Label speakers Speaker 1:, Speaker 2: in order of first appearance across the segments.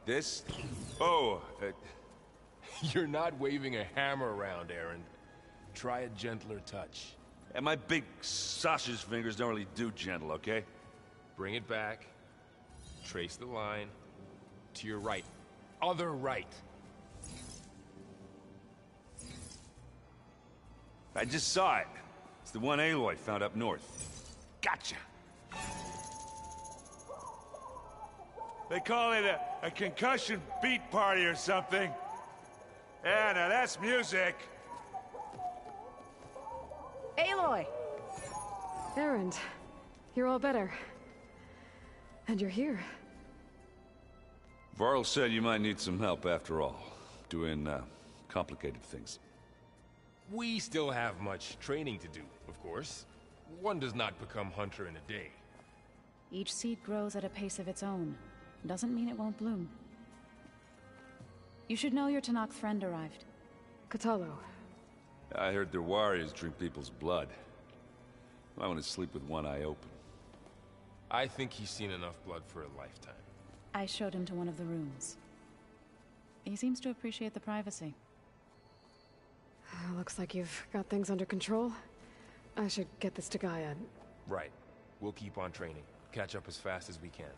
Speaker 1: This? Oh,
Speaker 2: You're not waving a hammer around, Aaron. Try a gentler touch.
Speaker 1: and my big sausage fingers don't really do gentle, okay?
Speaker 2: Bring it back. Trace the line. To your right. Other right.
Speaker 1: I just saw it. It's the one Aloy found up north. Gotcha! They call it a concussion beat party or something. Yeah, now that's music.
Speaker 3: Aloy! Erend, you're all better. And you're here.
Speaker 1: Varl said you might need some help after all. Doing, complicated things.
Speaker 2: We still have much training to do, of course. One does not become hunter in a day.
Speaker 4: Each seed grows at a pace of its own. Doesn't mean it won't bloom. You should know your Tanakh friend arrived.
Speaker 3: Katalo.
Speaker 1: I heard their warriors drink people's blood. I want to sleep with one eye open.
Speaker 2: I think he's seen enough blood for a lifetime.
Speaker 4: I showed him to one of the rooms. He seems to appreciate the privacy.
Speaker 3: Looks like you've got things under control. I should get this to Gaia.
Speaker 2: Right. We'll keep on training. Catch up as fast as we can.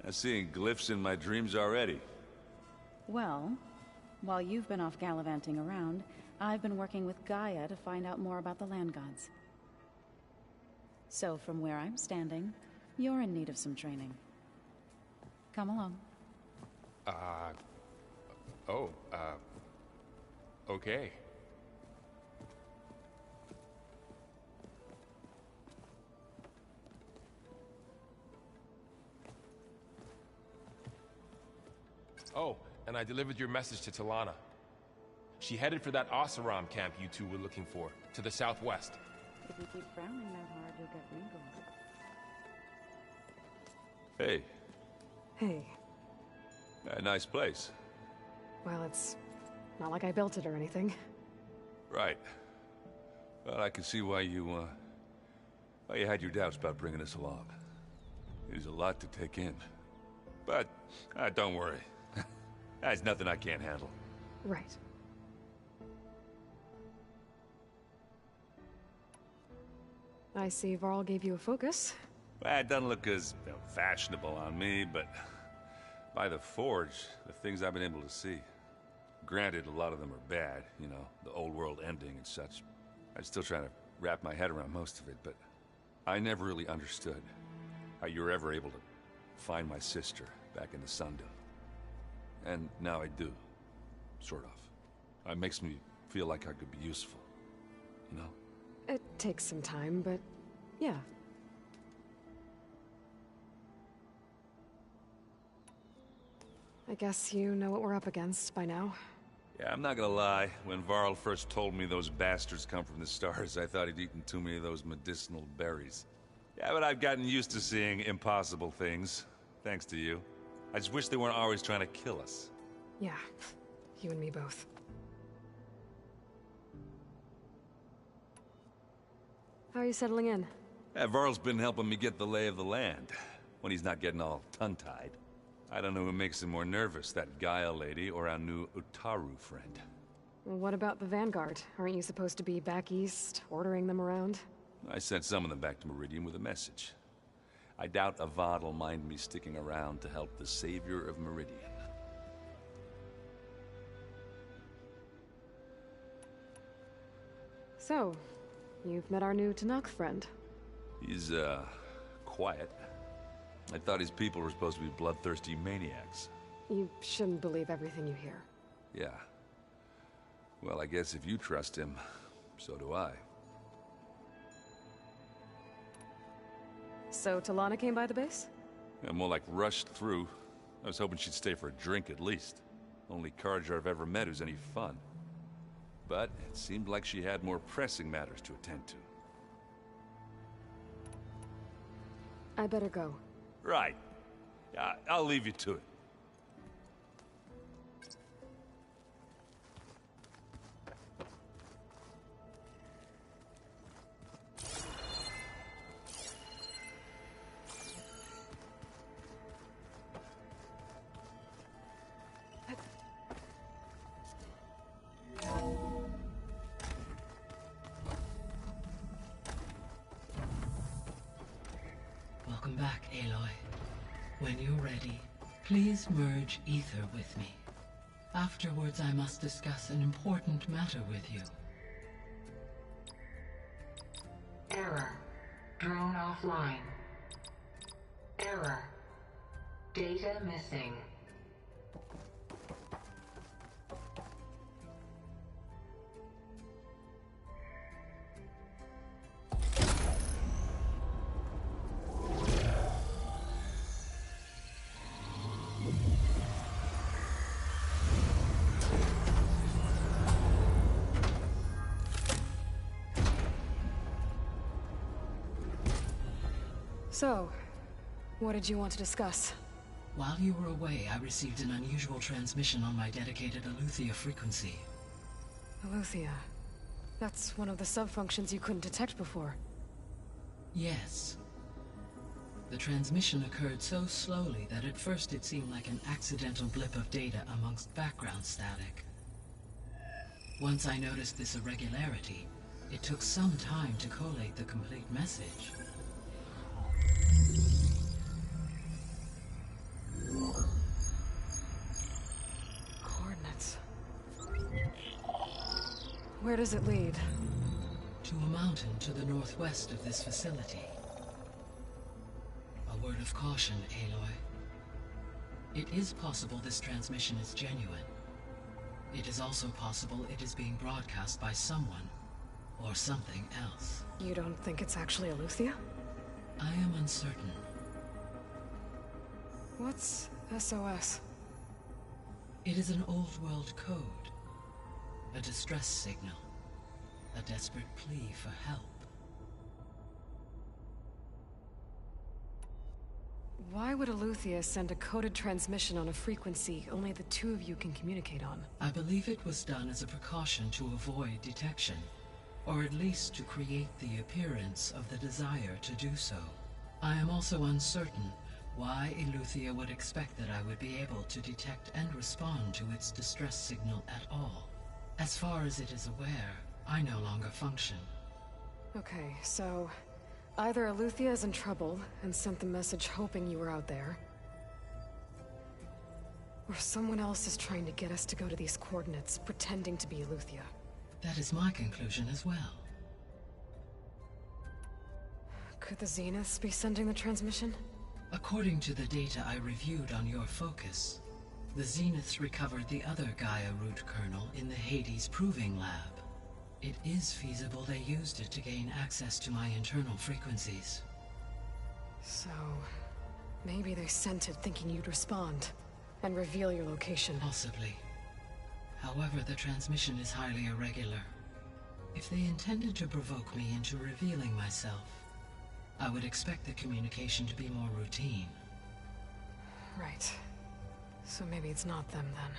Speaker 1: I'm seeing glyphs in my dreams already.
Speaker 4: Well, while you've been off gallivanting around, I've been working with Gaia to find out more about the land gods. So from where I'm standing, you're in need of some training. Come along.
Speaker 2: Okay. Oh, and I delivered your message to Talana. She headed for that Oseram camp you two were looking for, to the southwest.
Speaker 4: If you keep frowning that hard, you'll get wrinkles.
Speaker 1: Hey,
Speaker 3: Hey.
Speaker 1: a nice place.
Speaker 3: Well, it's not like I built it or anything.
Speaker 1: Right. Well, I can see why you had your doubts about bringing us along. There's a lot to take in. But, don't worry. There's nothing I can't handle.
Speaker 3: Right. I see Varl gave you a focus.
Speaker 1: Well, it doesn't look as fashionable on me, but by the Forge, the things I've been able to see. Granted, a lot of them are bad, you know, the old world ending and such. I'm still trying to wrap my head around most of it, but I never really understood how you were ever able to find my sister back in the Sundom. And now I do. Sort of. It makes me feel like I could be useful. You know?
Speaker 3: It takes some time, but yeah. I guess you know what we're up against by now.
Speaker 1: Yeah, I'm not gonna lie. When Varl first told me those bastards come from the stars, I thought he'd eaten too many of those medicinal berries. Yeah, but I've gotten used to seeing impossible things. Thanks to you. I just wish they weren't always trying to kill us.
Speaker 3: Yeah, you and me both. How are you settling in?
Speaker 1: Yeah, Varl's been helping me get the lay of the land, when he's not getting all tongue-tied. I don't know who makes him more nervous, that Gaia lady or our new Utaru friend.
Speaker 3: What about the Vanguard? Aren't you supposed to be back east, ordering them around?
Speaker 1: I sent some of them back to Meridian with a message. I doubt Avad will mind me sticking around to help the savior of Meridian.
Speaker 3: So, you've met our new Tanakh friend.
Speaker 1: He's, quiet. I thought his people were supposed to be bloodthirsty maniacs.
Speaker 3: You shouldn't believe everything you hear.
Speaker 1: Yeah. Well, I guess if you trust him, so do I.
Speaker 3: So, Talana came by the base?
Speaker 1: Yeah, more like rushed through. I was hoping she'd stay for a drink at least. Only Carja I've ever met who's any fun. But it seemed like she had more pressing matters to attend to.
Speaker 3: I better go.
Speaker 1: Right. Yeah, I'll leave you to it.
Speaker 5: back, Aloy. When you're ready, please merge Ether with me. Afterwards, I must discuss an important matter with you.
Speaker 6: Error. Drone offline. Error. Data missing.
Speaker 3: So, what did you want to discuss?
Speaker 5: While you were away, I received an unusual transmission on my dedicated AETHER frequency.
Speaker 3: AETHER. That's one of the sub-functions you couldn't detect before.
Speaker 5: Yes. The transmission occurred so slowly that at first it seemed like an accidental blip of data amongst background static. Once I noticed this irregularity, it took some time to collate the complete message.
Speaker 3: Coordinates. Where does it lead?
Speaker 5: To a mountain to the northwest of this facility. A word of caution, Aloy. It is possible this transmission is genuine. It is also possible it is being broadcast by someone or something else.
Speaker 3: You don't think it's actually AETHER?
Speaker 5: I am uncertain.
Speaker 3: What's SOS?
Speaker 5: It is an old-world code. A distress signal. A desperate plea for help.
Speaker 3: Why would AETHER send a coded transmission on a frequency only the two of you can communicate on?
Speaker 5: I believe it was done as a precaution to avoid detection, or at least to create the appearance of the desire to do so. I am also uncertain why AETHER would expect that I would be able to detect and respond to its distress signal at all. As far as it is aware, I no longer function.
Speaker 3: Okay, so either AETHER is in trouble and sent the message hoping you were out there, or someone else is trying to get us to go to these coordinates, pretending to be AETHER.
Speaker 5: That is my conclusion as well.
Speaker 3: Could the Zeniths be sending the transmission?
Speaker 5: According to the data I reviewed on your focus, the Zeniths recovered the other Gaia root kernel in the Hades Proving Lab. It is feasible they used it to gain access to my internal frequencies.
Speaker 3: So, maybe they sent it thinking you'd respond and reveal your location.
Speaker 5: Possibly. However, the transmission is highly irregular. If they intended to provoke me into revealing myself, I would expect the communication to be more routine.
Speaker 3: Right. So maybe it's not them then.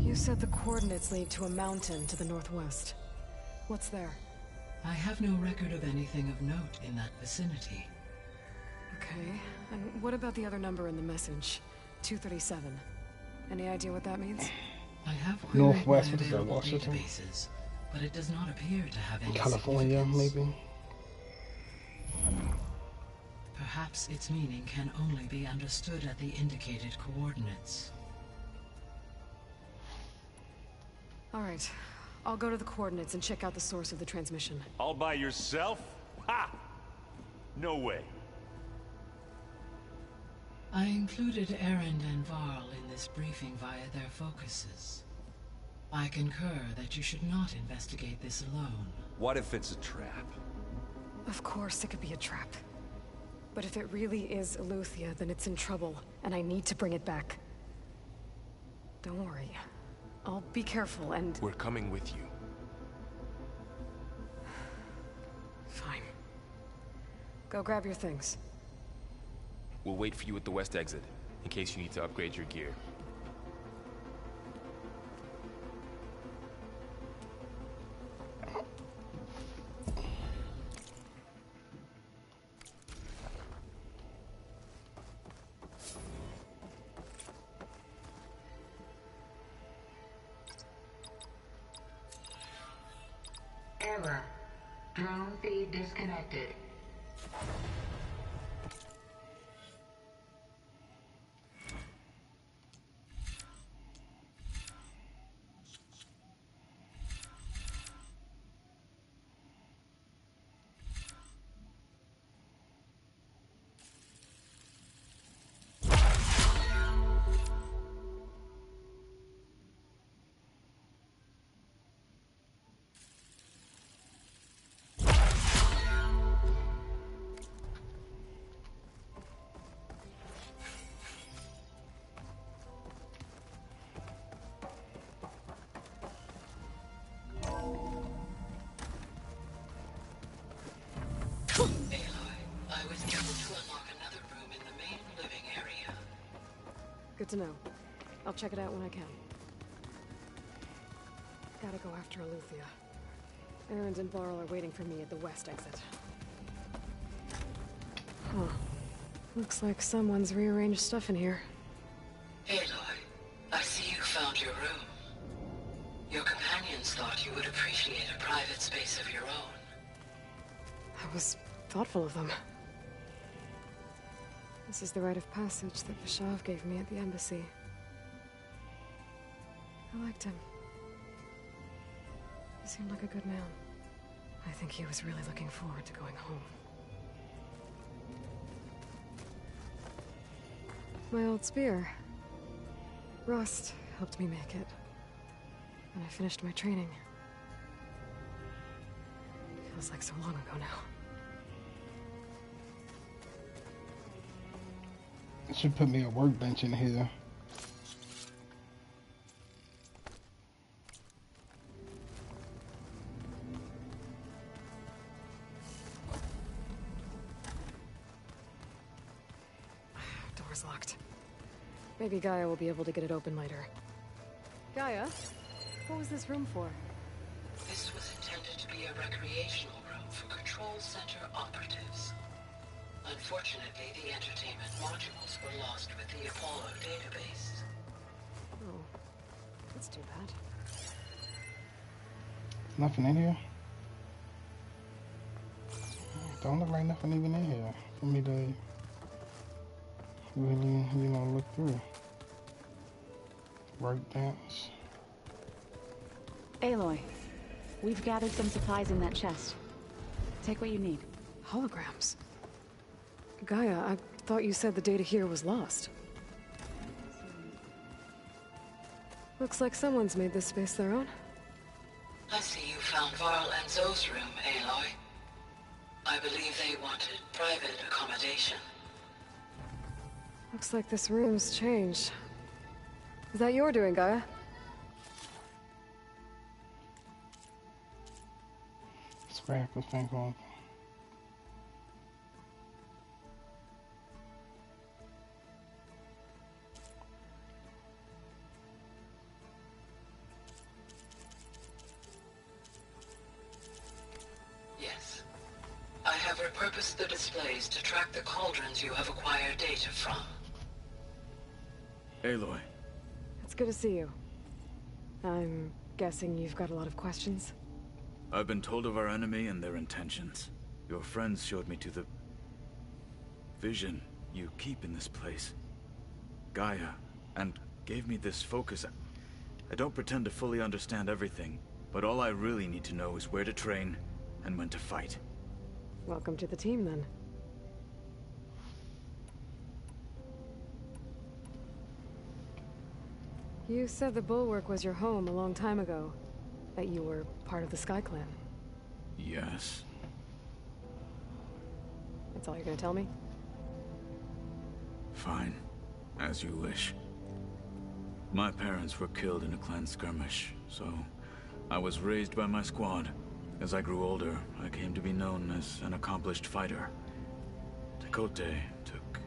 Speaker 3: You said the coordinates lead to a mountain to the northwest. What's there?
Speaker 5: I have no record of anything of note in that vicinity.
Speaker 3: Okay, and what about the other number in the message? 237. Any idea what that means?
Speaker 5: I have queried
Speaker 7: Northwest,
Speaker 5: my
Speaker 7: what is that,
Speaker 5: available
Speaker 7: Washington?
Speaker 5: databases, but it does not appear to have any
Speaker 7: California,
Speaker 5: significance.
Speaker 7: maybe?
Speaker 5: Perhaps its meaning can only be understood at the indicated coordinates.
Speaker 3: All right, I'll go to the coordinates and check out the source of the transmission.
Speaker 8: All by yourself? Ha! No way.
Speaker 5: I included Erend and Varl in this briefing via their focuses. I concur that you should not investigate this alone.
Speaker 1: What if it's a trap?
Speaker 3: Of course it could be a trap. But if it really is AETHER, then it's in trouble, and I need to bring it back. Don't worry. I'll be careful and...
Speaker 2: We're coming with you.
Speaker 3: Fine. Go grab your things.
Speaker 2: We'll wait for you at the west exit, in case you need to upgrade your gear.
Speaker 6: Error. Drone feed disconnected.
Speaker 3: Good to know. I'll check it out when I can. Gotta go after Eleuthia. Erend and Varl are waiting for me at the west exit. Huh. Looks like someone's rearranged stuff in here.
Speaker 5: Aloy, I see you found your room. Your companions thought you would appreciate a private space of your own.
Speaker 3: I was thoughtful of them. This is the rite of passage that Vishav gave me at the embassy. I liked him. He seemed like a good man. I think he was really looking forward to going home. My old spear. Rust helped me make it. And I finished my training. Feels like so long ago now.
Speaker 7: Should put me a workbench in here.
Speaker 3: Door's locked. Maybe Gaia will be able to get it open later. Gaia? What was this room for?
Speaker 5: This was intended to be a recreational room for Control Center operatives. Unfortunately, the entertainment modules were lost with the Apollo database.
Speaker 3: Oh, that's too bad.
Speaker 7: Nothing in here? Don't look like nothing even in here for me to really, look through. Workbench.
Speaker 4: Aloy, we've gathered some supplies in that chest. Take what you need.
Speaker 3: Holograms. Gaia, I thought you said the data here was lost. Looks like someone's made this space their own.
Speaker 5: I see you found Varl and Zoe's room, Aloy. I believe they wanted private accommodation.
Speaker 3: Looks like this room's changed. Is that your doing, Gaia?
Speaker 7: Scrap the thing on.
Speaker 5: Yes. I have repurposed the displays to track the cauldrons you have acquired data from.
Speaker 9: Aloy.
Speaker 3: It's good to see you. I'm guessing you've got a lot of questions?
Speaker 9: I've been told of our enemy and their intentions. Your friends showed me to the vision you keep in this place, Gaia, and gave me this focus. I don't pretend to fully understand everything, but all I really need to know is where to train and when to fight.
Speaker 3: Welcome to the team, then. You said the Bulwark was your home a long time ago. That you were part of the Sky Clan.
Speaker 9: Yes.
Speaker 3: That's all you're gonna tell me?
Speaker 9: Fine. As you wish. My parents were killed in a clan skirmish, so I was raised by my squad. As I grew older, I came to be known as an accomplished fighter. Tekote took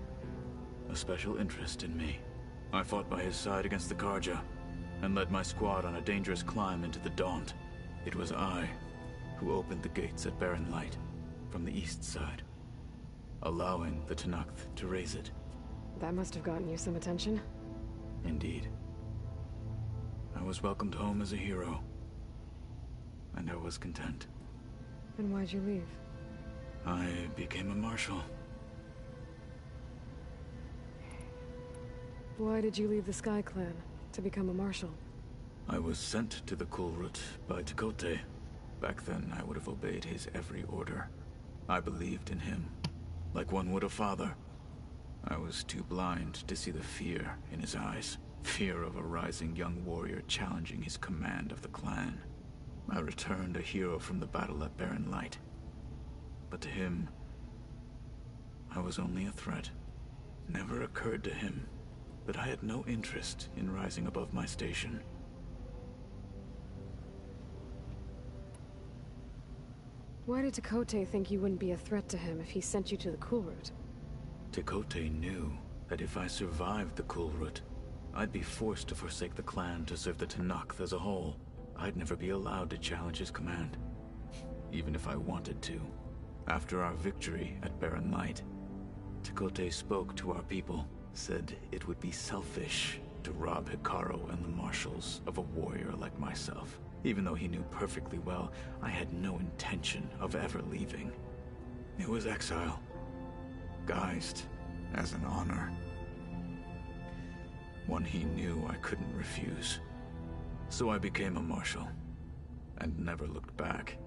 Speaker 9: a special interest in me. I fought by his side against the Karja, and led my squad on a dangerous climb into the Daunt. It was I who opened the gates at Barren Light from the east side, allowing the Tenakth to raise it.
Speaker 3: That must have gotten you some attention.
Speaker 9: Indeed. I was welcomed home as a hero, and I was content.
Speaker 3: And why'd you leave?
Speaker 9: I became a marshal.
Speaker 3: Why did you leave the Sky Clan to become a marshal?
Speaker 9: I was sent to the Kulrut by Tekote. Back then, I would have obeyed his every order. I believed in him, like one would a father. I was too blind to see the fear in his eyes. Fear of a rising young warrior challenging his command of the clan. I returned a hero from the battle at Barren Light. But to him, I was only a threat. Never occurred to him that I had no interest in rising above my station.
Speaker 3: Why did Tekote think you wouldn't be a threat to him if he sent you to the Kulrut?
Speaker 9: Tekote knew that if I survived the Kulrut, I'd be forced to forsake the clan to serve the Tenakth as a whole. I'd never be allowed to challenge his command, even if I wanted to. After our victory at Barren Light, Tekote spoke to our people, said it would be selfish to rob Hikaru and the marshals of a warrior like myself, even though he knew perfectly well I had no intention of ever leaving. It was exile, guised as an honor. One he knew I couldn't refuse. So I became a marshal, and never looked back.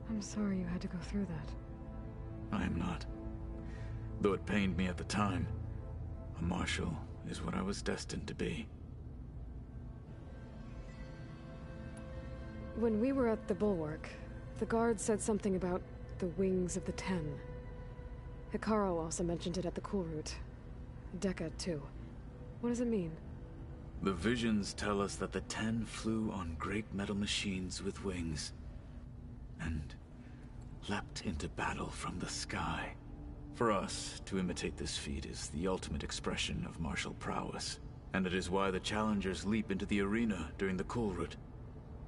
Speaker 3: I'm sorry you had to go through that.
Speaker 9: I am not. Though it pained me at the time, a marshal is what I was destined to be.
Speaker 3: When we were at the Bulwark, the guard said something about the Wings of the Ten. Hikaru also mentioned it at the Kulrut. Dekka, too. What does it mean?
Speaker 9: The visions tell us that the Ten flew on great metal machines with wings, and leapt into battle from the sky. For us, to imitate this feat is the ultimate expression of martial prowess, and it is why the challengers leap into the arena during the Kulrut.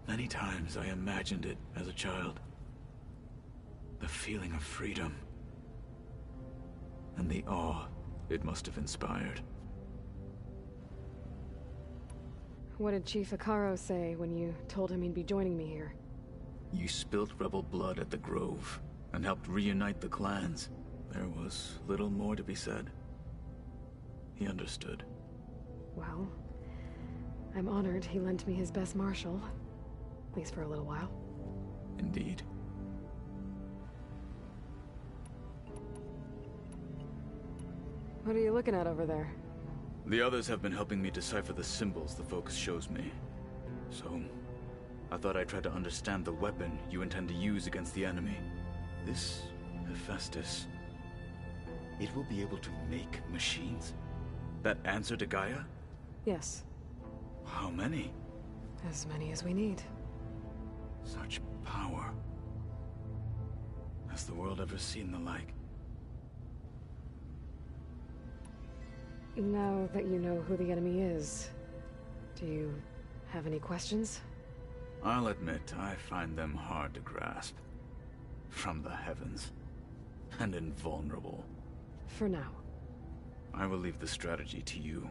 Speaker 9: Many times I imagined it as a child. The feeling of freedom, and the awe it must have inspired.
Speaker 3: What did Chief Hikaru say when you told him he'd be joining me here?
Speaker 9: You spilt rebel blood at the Grove, and helped reunite the clans. There was little more to be said. He understood.
Speaker 3: Well, I'm honored he lent me his best marshal. At least for a little while.
Speaker 9: Indeed.
Speaker 3: What are you looking at over there?
Speaker 9: The others have been helping me decipher the symbols the Focus shows me. So, I thought I'd try to understand the weapon you intend to use against the enemy. This Hephaestus, it will be able to make machines? That answer to Gaia?
Speaker 3: Yes.
Speaker 9: How many?
Speaker 3: As many as we need.
Speaker 9: Such power. Has the world ever seen the like?
Speaker 3: Now that you know who the enemy is, do you have any questions?
Speaker 9: I'll admit, I find them hard to grasp. From the heavens. And invulnerable.
Speaker 3: For now.
Speaker 9: I will leave the strategy to you.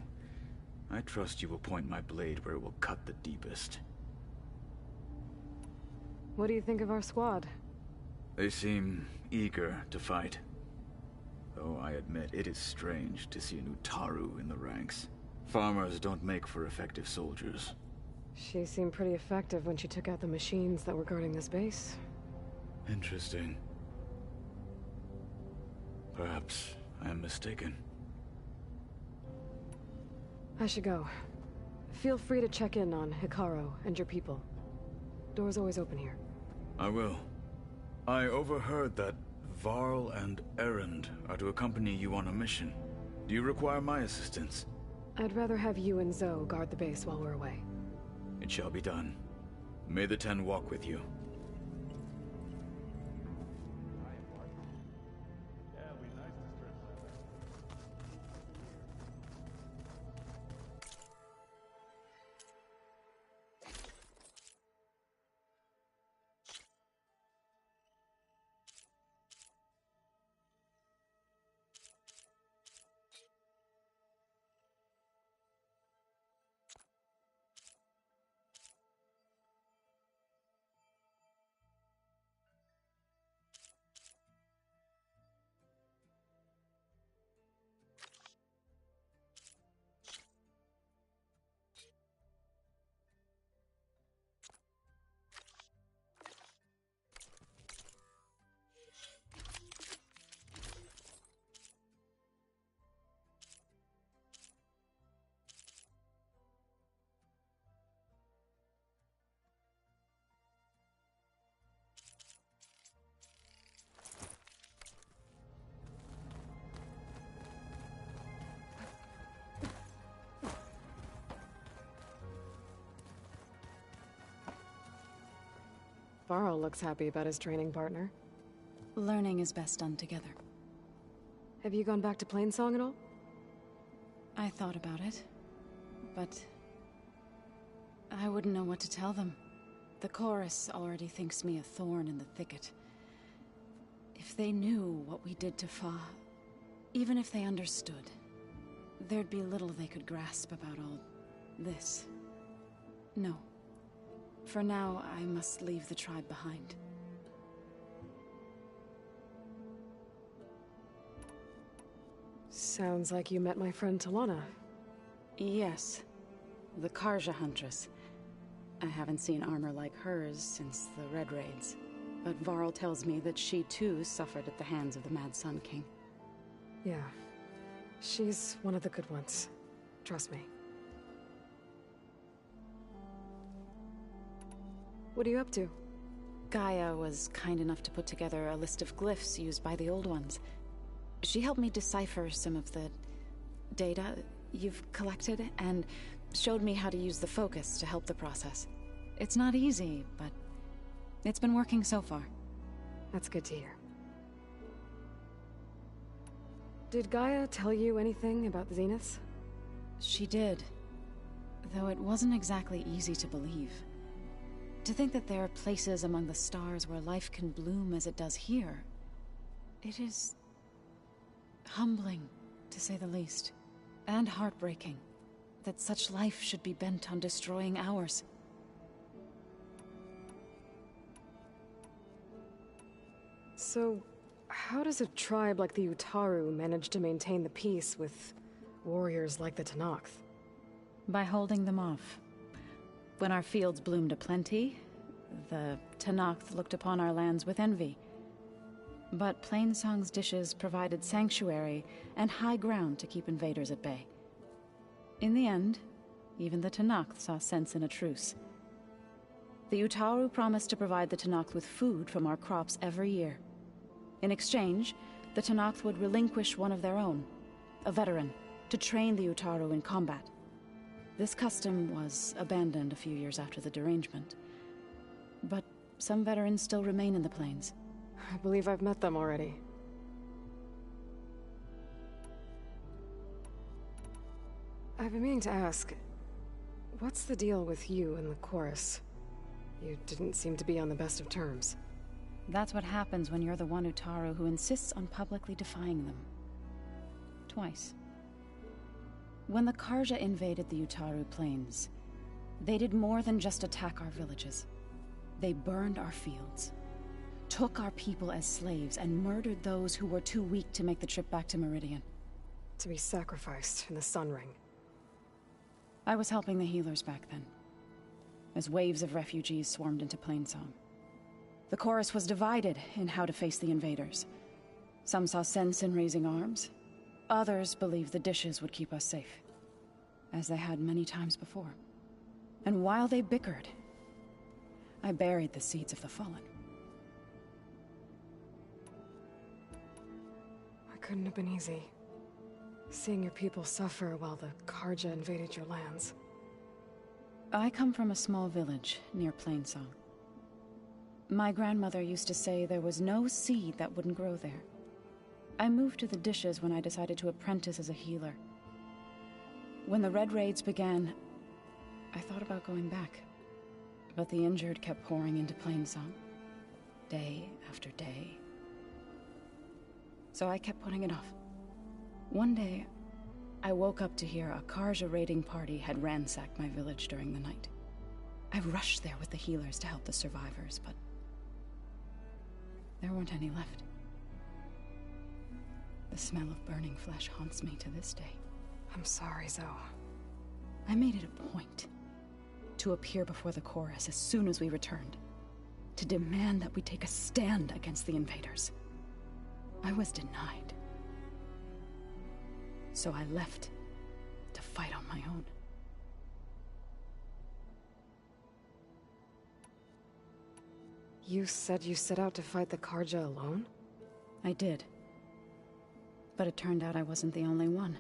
Speaker 9: I trust you will point my blade where it will cut the deepest.
Speaker 3: What do you think of our squad?
Speaker 9: They seem eager to fight. Though I admit it is strange to see a new Taru in the ranks. Farmers don't make for effective soldiers.
Speaker 3: She seemed pretty effective when she took out the machines that were guarding this base.
Speaker 9: Interesting. Perhaps I am mistaken.
Speaker 3: I should go. Feel free to check in on Hikaru and your people. Door's always open here.
Speaker 9: I will. I overheard that Varl and Erend are to accompany you on a mission. Do you require my assistance?
Speaker 3: I'd rather have you and Zoe guard the base while we're away.
Speaker 9: It shall be done. May the Ten walk with you.
Speaker 3: Varl looks happy about his training partner.
Speaker 4: Learning is best done together.
Speaker 3: Have you gone back to Plainsong at all?
Speaker 4: I thought about it, but I wouldn't know what to tell them. The chorus already thinks me a thorn in the thicket. If they knew what we did to Fa, even if they understood, there'd be little they could grasp about all this. No. For now, I must leave the tribe behind.
Speaker 3: Sounds like you met my friend Talana.
Speaker 4: Yes. The Karja Huntress. I haven't seen armor like hers since the Red Raids. But Varl tells me that she too suffered at the hands of the Mad Sun King.
Speaker 3: Yeah. She's one of the good ones. Trust me. What are you up to?
Speaker 4: Gaia was kind enough to put together a list of glyphs used by the Old Ones. She helped me decipher some of the data you've collected, and showed me how to use the focus to help the process. It's not easy, but it's been working so far.
Speaker 3: That's good to hear. Did Gaia tell you anything about the Zeniths?
Speaker 4: She did, though it wasn't exactly easy to believe. To think that there are places among the stars where life can bloom as it does here, it is humbling, to say the least, and heartbreaking, that such life should be bent on destroying ours.
Speaker 3: So, how does a tribe like the Utaru manage to maintain the peace with warriors like the Tenakth?
Speaker 4: By holding them off. When our fields bloomed aplenty, the Tenakth looked upon our lands with envy. But Plainsong's dishes provided sanctuary and high ground to keep invaders at bay. In the end, even the Tenakth saw sense in a truce. The Utaru promised to provide the Tenakth with food from our crops every year. In exchange, the Tenakth would relinquish one of their own, a veteran, to train the Utaru in combat. This custom was abandoned a few years after the derangement. But some veterans still remain in the plains.
Speaker 3: I believe I've met them already. I've been meaning to ask, what's the deal with you and the chorus? You didn't seem to be on the best of terms.
Speaker 4: That's what happens when you're the one Utaru who insists on publicly defying them. Twice. When the Karja invaded the Utaru plains, they did more than just attack our villages. They burned our fields, took our people as slaves, and murdered those who were too weak to make the trip back to Meridian.
Speaker 3: To be sacrificed in the Sun Ring.
Speaker 4: I was helping the healers back then, as waves of refugees swarmed into Plainsong. The chorus was divided in how to face the invaders. Some saw sense in raising arms. Others believed the dishes would keep us safe, as they had many times before. And while they bickered, I buried the seeds of the fallen.
Speaker 3: It couldn't have been easy. Seeing your people suffer while the Karja invaded your lands.
Speaker 4: I come from a small village near Plainsong. My grandmother used to say there was no seed that wouldn't grow there. I moved to the dishes when I decided to apprentice as a healer. When the Red Raids began, I thought about going back. But the injured kept pouring into Plainsong, day after day. So I kept putting it off. One day, I woke up to hear a Karja raiding party had ransacked my village during the night. I rushed there with the healers to help the survivors, but there weren't any left. The smell of burning flesh haunts me to this day.
Speaker 3: I'm sorry, Zoe.
Speaker 4: I made it a point to appear before the chorus as soon as we returned, to demand that we take a stand against the invaders. I was denied. So I left to fight on my own.
Speaker 3: You said you set out to fight the Karja alone?
Speaker 4: I did. But it turned out I wasn't the only one.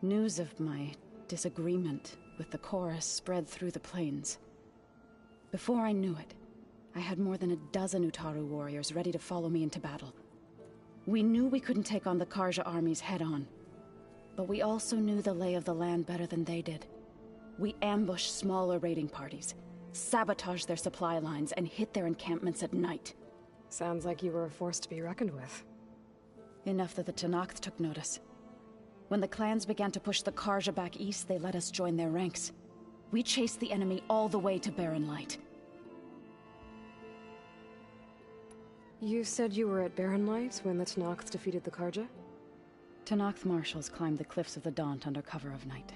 Speaker 4: News of my disagreement with the chorus spread through the plains. Before I knew it, I had more than a dozen Utaru warriors ready to follow me into battle. We knew we couldn't take on the Karja armies head-on, but we also knew the lay of the land better than they did. We ambushed smaller raiding parties, sabotaged their supply lines, and hit their encampments at night.
Speaker 3: Sounds like you were a force to be reckoned with.
Speaker 4: Enough that the Tenakth took notice. When the clans began to push the Karja back east, they let us join their ranks. We chased the enemy all the way to Barren Light.
Speaker 3: You said you were at Barren Light when the Tenakth defeated the Karja?
Speaker 4: Tenakth marshals climbed the cliffs of the Daunt under cover of night,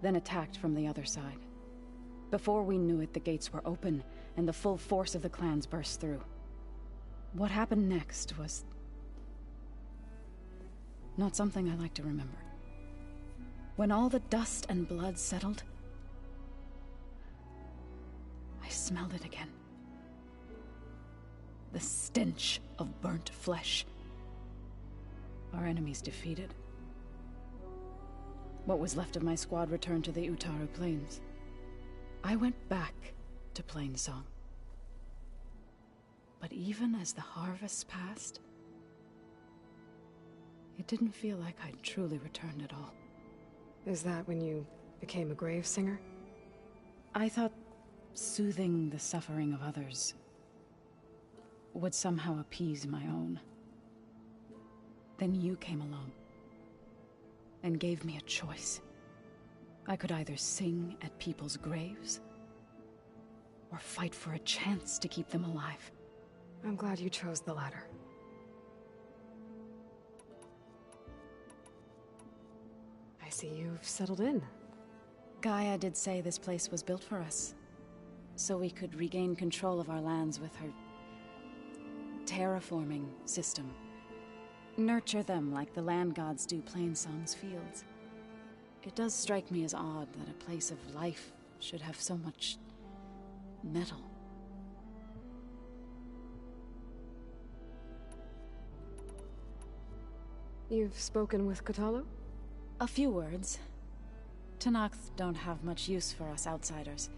Speaker 4: then attacked from the other side. Before we knew it, the gates were open, and the full force of the clans burst through. What happened next was not something I like to remember. When all the dust and blood settled, I smelled it again. The stench of burnt flesh. Our enemies defeated. What was left of my squad returned to the Utaru Plains. I went back to Plainsong. But even as the harvest passed, it didn't feel like I'd truly returned at all.
Speaker 3: Is that when you became a grave singer?
Speaker 4: I thought soothing the suffering of others would somehow appease my own. Then you came along and gave me a choice. I could either sing at people's graves or fight for a chance to keep them alive.
Speaker 3: I'm glad you chose the latter. I see you've settled in.
Speaker 4: Gaia did say this place was built for us, so we could regain control of our lands with her terraforming system. Nurture them like the land gods do Plainsong's fields. It does strike me as odd that a place of life should have so much metal.
Speaker 3: You've spoken with Kotallo?
Speaker 4: A few words. Tenakth don't have much use for us outsiders.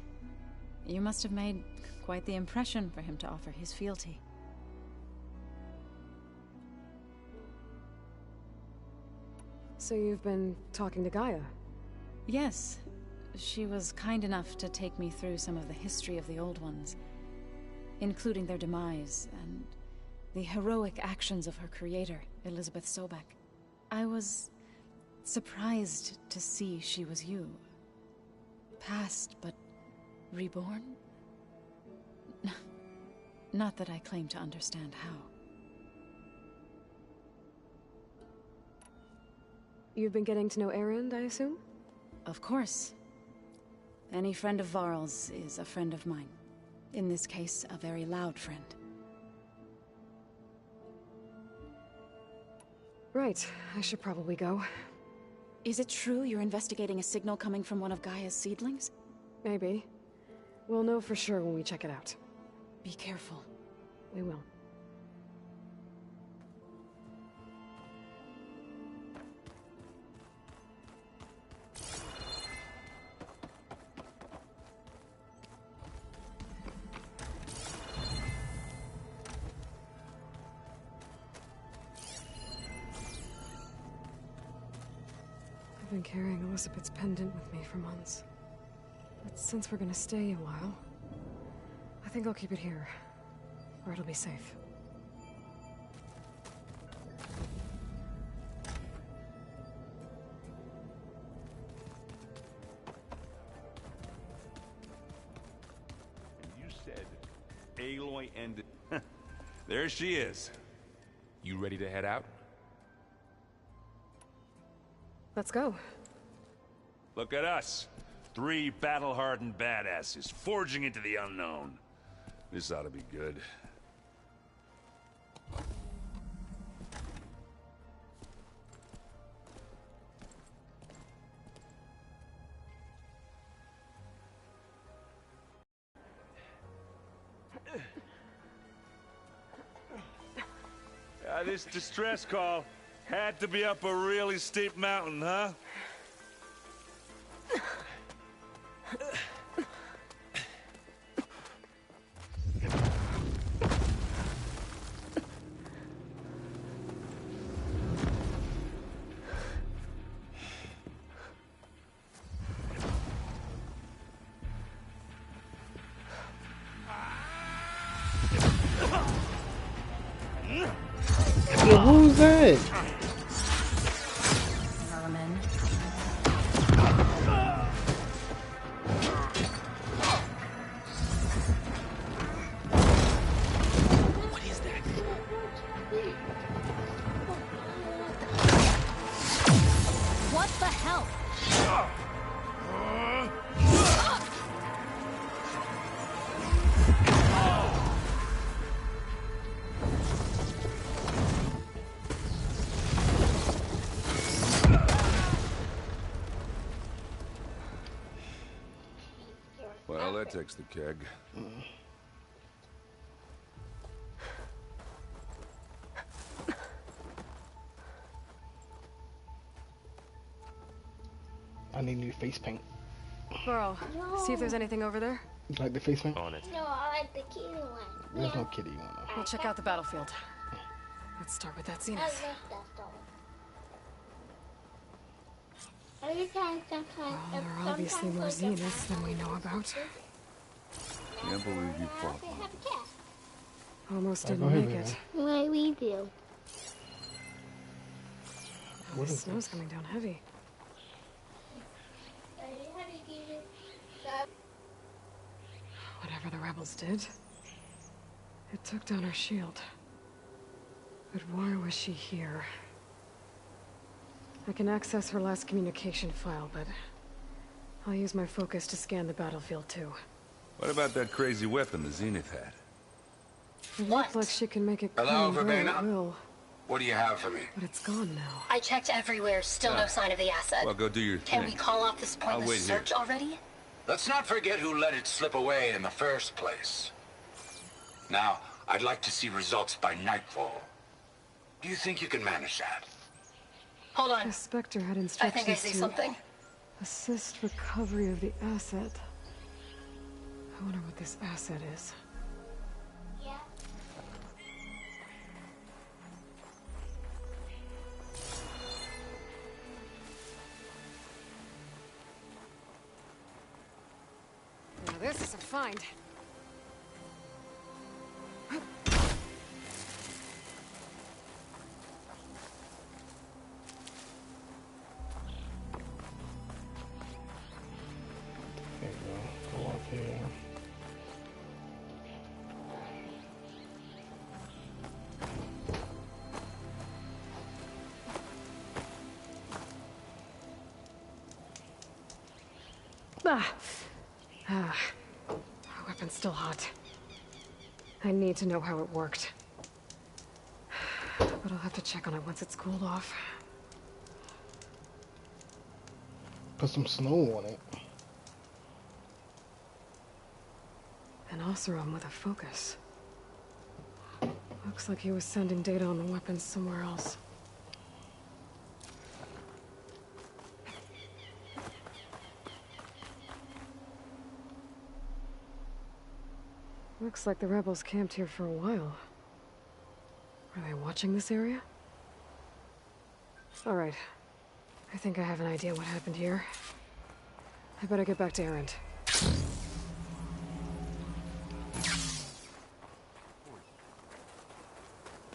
Speaker 4: You must have made quite the impression for him to offer his fealty.
Speaker 3: So you've been talking to Gaia?
Speaker 4: Yes. She was kind enough to take me through some of the history of the Old Ones, including their demise and the heroic actions of her creator, Elizabeth Sobek. I was surprised to see she was you. Past, but reborn? Not that I claim to understand how.
Speaker 3: You've been getting to know Erend, I assume?
Speaker 4: Of course. Any friend of Varl's is a friend of mine. In this case, a very loud friend.
Speaker 3: Right, I should probably go.
Speaker 4: Is it true you're investigating a signal coming from one of Gaia's seedlings?
Speaker 3: Maybe. We'll know for sure when we check it out.
Speaker 4: Be careful.
Speaker 3: We will. I've been carrying Elizabeth's pendant with me for months. But since we're gonna stay a while, I think I'll keep it here, where it'll be safe.
Speaker 1: You said Aloy ended. There she is.
Speaker 2: You ready to head out?
Speaker 3: Let's go.
Speaker 1: Look at us. 3 battle-hardened badasses forging into the unknown. This ought to be good. This distress call had to be up a really steep mountain, huh? Well, that takes the keg.
Speaker 7: I need new face paint.
Speaker 3: Burl, see if there's anything over there.
Speaker 7: You like the face paint?
Speaker 2: On it.
Speaker 6: No, I like the kitty one.
Speaker 7: There's no kitty one.
Speaker 3: We'll check out the battlefield. Let's start with that
Speaker 6: I
Speaker 3: zenith.
Speaker 6: love that dog. Every time, sometimes.
Speaker 3: Well, there are obviously more zeniths than we know about.
Speaker 1: Can't believe you fought
Speaker 6: They
Speaker 1: them.
Speaker 6: have a cat.
Speaker 3: Almost
Speaker 7: I'll
Speaker 3: didn't
Speaker 7: go ahead
Speaker 3: make
Speaker 7: with
Speaker 3: it.
Speaker 6: What we do.
Speaker 3: Oh, the snow's coming down heavy. Whatever the rebels did, it took down her shield. But why was she here? I can access her last communication file, but I'll use my focus to scan the battlefield too.
Speaker 1: What about that crazy weapon the Zenith had?
Speaker 3: It looked like she can make it
Speaker 10: Hello,
Speaker 3: come and go at
Speaker 10: Verbena?
Speaker 3: will,
Speaker 10: What do you have for me?
Speaker 3: but it's gone now.
Speaker 11: I checked everywhere, still no sign of the asset.
Speaker 1: Well, go do your
Speaker 11: Can
Speaker 1: thing.
Speaker 11: we call off this
Speaker 1: I'll
Speaker 11: pointless
Speaker 1: wait here.
Speaker 11: search already?
Speaker 10: Let's not forget who let it slip away in the first place. Now, I'd like to see results by nightfall. Do you think you can manage that?
Speaker 11: Hold on.
Speaker 3: The Spectre had
Speaker 11: I
Speaker 3: instructions
Speaker 11: think I see
Speaker 3: to
Speaker 11: something.
Speaker 3: assist recovery of the asset. I wonder what this asset is.
Speaker 6: Yeah.
Speaker 3: Now this is a find.
Speaker 7: There you go. Go up here.
Speaker 3: My weapon's still hot. I need to know how it worked. But I'll have to check on it once it's cooled off.
Speaker 7: Put some snow on it.
Speaker 3: An Oseram with a focus. Looks like he was sending data on the weapons somewhere else. Looks like the rebels camped here for a while. Are they watching this area? All right. I think I have an idea what happened here. I better get back to Erend.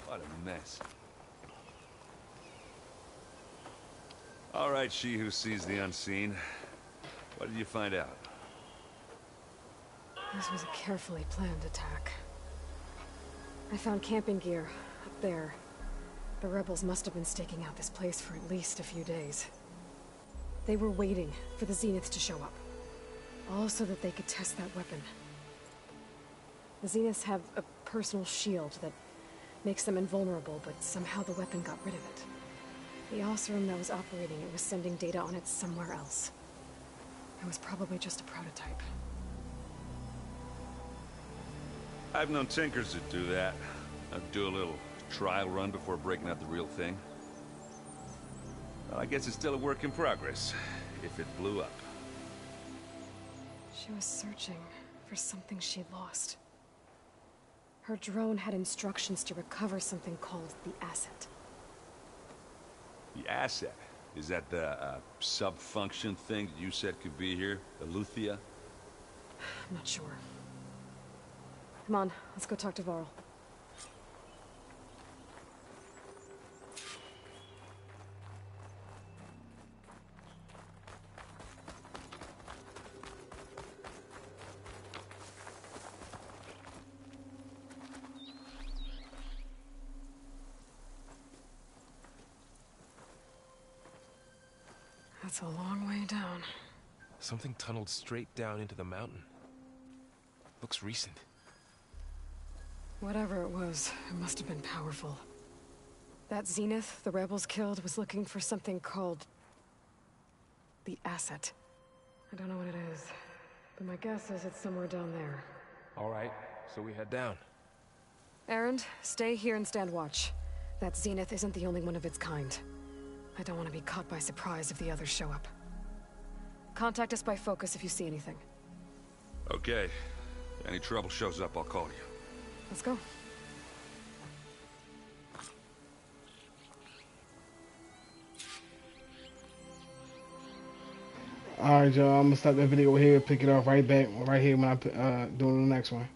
Speaker 1: What a mess. All right, she who sees the unseen. What did you find out?
Speaker 3: This was a carefully planned attack. I found camping gear up there. The rebels must have been staking out this place for at least a few days. They were waiting for the Zeniths to show up. All so that they could test that weapon. The Zeniths have a personal shield that makes them invulnerable, but somehow the weapon got rid of it. The Oseram that was operating it was sending data on it somewhere else. It was probably just a prototype.
Speaker 1: I've known tinkers that do that. I'd do a little trial run before breaking out the real thing. Well, I guess it's still a work in progress, if it blew up.
Speaker 3: She was searching for something she'd lost. Her drone had instructions to recover something called the asset.
Speaker 1: The asset? Is that the sub-function thing that you said could be here? AETHER?
Speaker 3: I'm not sure. Come on, let's go talk to Varl. That's a long way down.
Speaker 2: Something tunneled straight down into the mountain. Looks recent.
Speaker 3: Whatever it was, it must have been powerful. That Zenith the rebels killed was looking for something called the asset. I don't know what it is, But my guess is it's somewhere down there.
Speaker 2: All right, so we head down.
Speaker 3: Erend, stay here and stand watch. That Zenith isn't the only one of its kind. I don't want to be caught by surprise if the others show up. Contact us by focus if you see anything.
Speaker 1: Okay. If any trouble shows up, I'll call you.
Speaker 3: Let's go.
Speaker 7: Alright, y'all. I'm gonna stop that video here, pick it up right back right here when I doing the next one.